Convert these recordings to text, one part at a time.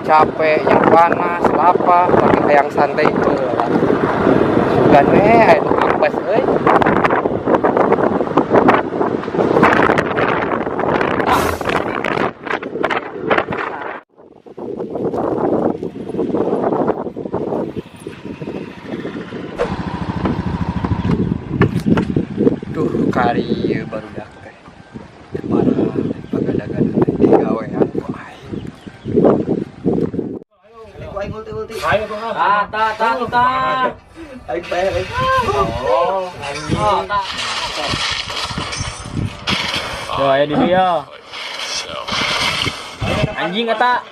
capek yang panas lapar tapi hayang santai heula sugan we aya nu ambas euy. Duh kari ieu barudak teh mana pagadagan digawean ku aing. Ku aing ulti-ulti. Ayo tuh. Ta. Aing bae. Oh, Ta. Yo, ayo di dia. Anjing kata.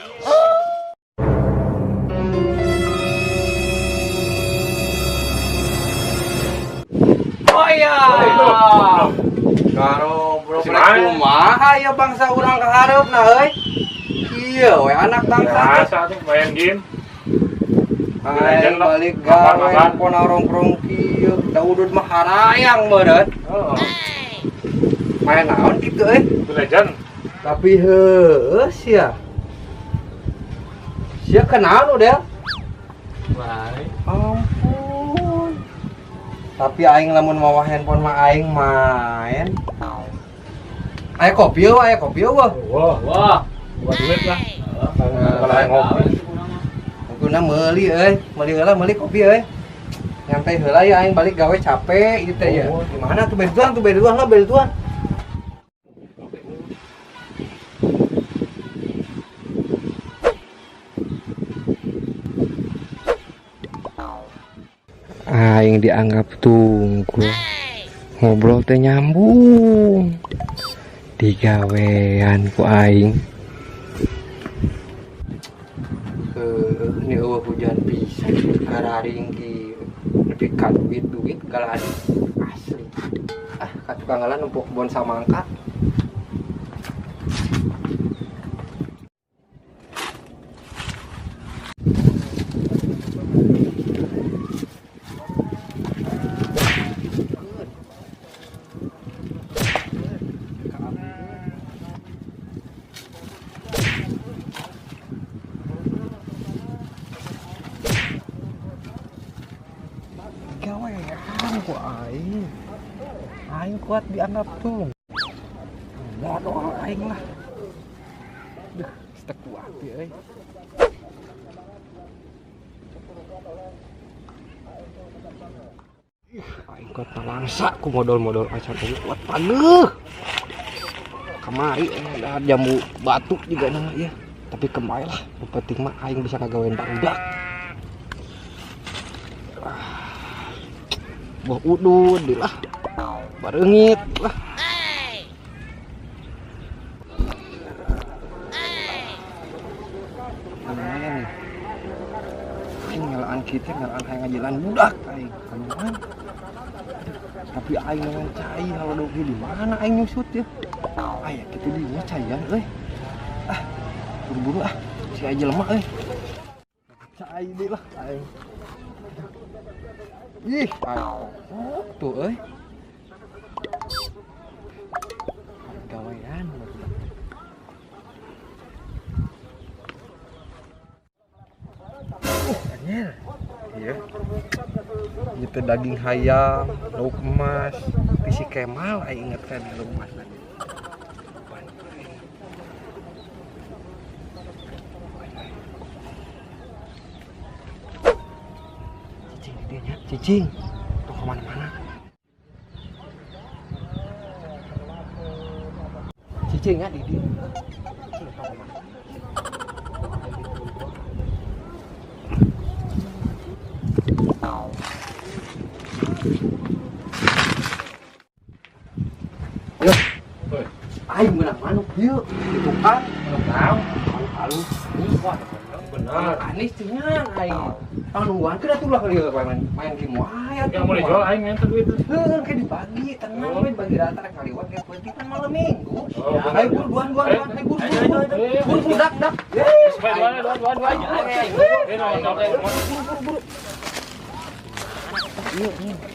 Oh iya. Karo bro kumaha ya bangsa urang kaharepna euy. Ieu we anak bangsa. biasa tuh main game. Aing balik gawe pon nongkrong kieu. Da udud mah harayang beureut. Oh, Main naon kitu euy? itu legend. Tapi heuh sia. Sia kenal udah. Baik. Ampun. Tapi aing lamun mawa handphone mah aing main. Aya kopi eueuh. Wah, buat duit lah. Kalau aing ngopi. Kuna meuli euy, meuli kopi euy. Nyantai heula ya aing balik gawe capek gitu ya. Gimana tuh beduan lah beduan. Aing dianggap tunggu. Ngobrol teh nyambung. Digawean ku aing. Ini eueuh hujan pisan kararing ki nepi ka duit galan asli. Ka tukang ngalan numpuk bon samangka. Gawean ku aing. Aing kuat dianggap tuh. Modal aing lah. Duh, stek kuat euy. Aing kuat talangsa ku modal-modal acan teh kuat paneuh. Kamari ada jambu batuk juga nah ya. Tapi kembali lah, yang penting mah aing bisa kagawean barudak. Buah udud lah. Bareungit lah. Lumayan nih. Aing ngelaan kita ngelaan hayang ngajalan budak aing. Kamuan. Tapi aing ngan cai halo dogi di mana aing nyusut ya. Aya kitu di nya caian euy. Buru-buru si aja lemah euy. Cai deui lah aing. Ih, tuh euy. Gawean. Anjir. Iya. Itu daging hayam, lauk emas, si Kemal aing inget kan lauk emas. Cicing, tuh kemana-mana. Cicing ya di dia. Cicing tuh kemana? Yo, aing menang manuk dia, itu kan manuk tahu, halus, wah bener, anis cenah aing. Nungguan kira tuh lah kali main game aya Yang mau dijual aing ente duit. heuh kayak dibagi tenang we bagi rata rek kaliwat kayak penting kan malam minggu. Ayo buruan ayo buru dak. Duan.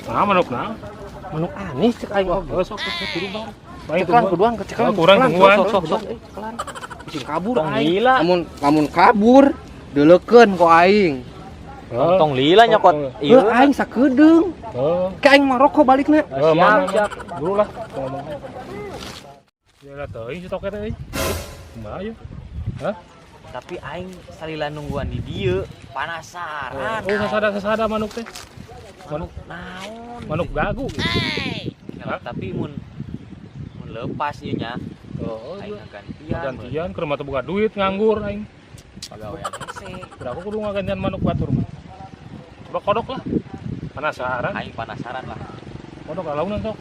Nah, manuk nah. Manuk anis cek aing. Oh, sok turu bang. Baik Kuduan kecekan. Kurang tungguan. Sok. Kelan. Bisa kabur aing. Gila. Lamun kabur Deulekeun ku aing. Tong lila nyokot. Ieu aing sakedeung. Ke aing maroko balikna. Siap. Dulu lah. Ya lah teuing si toket euy. Kumaha yeuh? Hah? Tapi aing salila nungguan di dieu, penasaran. Oh, sasada manuk teh. Manuk Naon? manuk gagu. Ya, tapi mun lepas ieu nya. Oh, Aing gantian. gantian keur mah teu boga duit nganggur aing. Pagawean hese. Berapa kudu ngagantian manuk batur mah. Coba kodok lah. Penasaran. Aing penasaran lah. Kodok alaunan sok.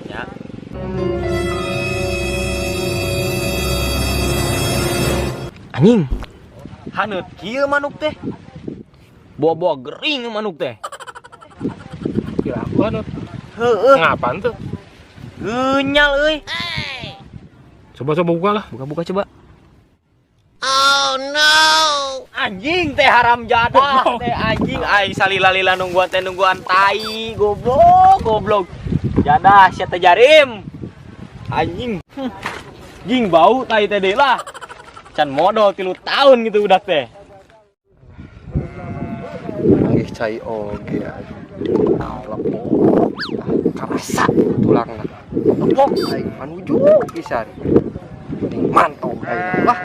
Ya. Anjing. Haneut kieu manuk teh. Buah-buah gering manuk teh. Kira aku anut. Heueuh, Ngapan tuh? geunyal euy. Coba buka lah. Buka coba. Oh no. Anjing teh haram jadah teh anjing aing salila-lila nungguan tai goblok. Jadah sia teh jarim. Anjing. Jing bau tai teh deui lah. Can modal 3 tahun gitu udah teh. Manggih cai oge aja. Lepok. Karasa tulangna. Lepok aing panuju pisan. Mantap aing. Wah,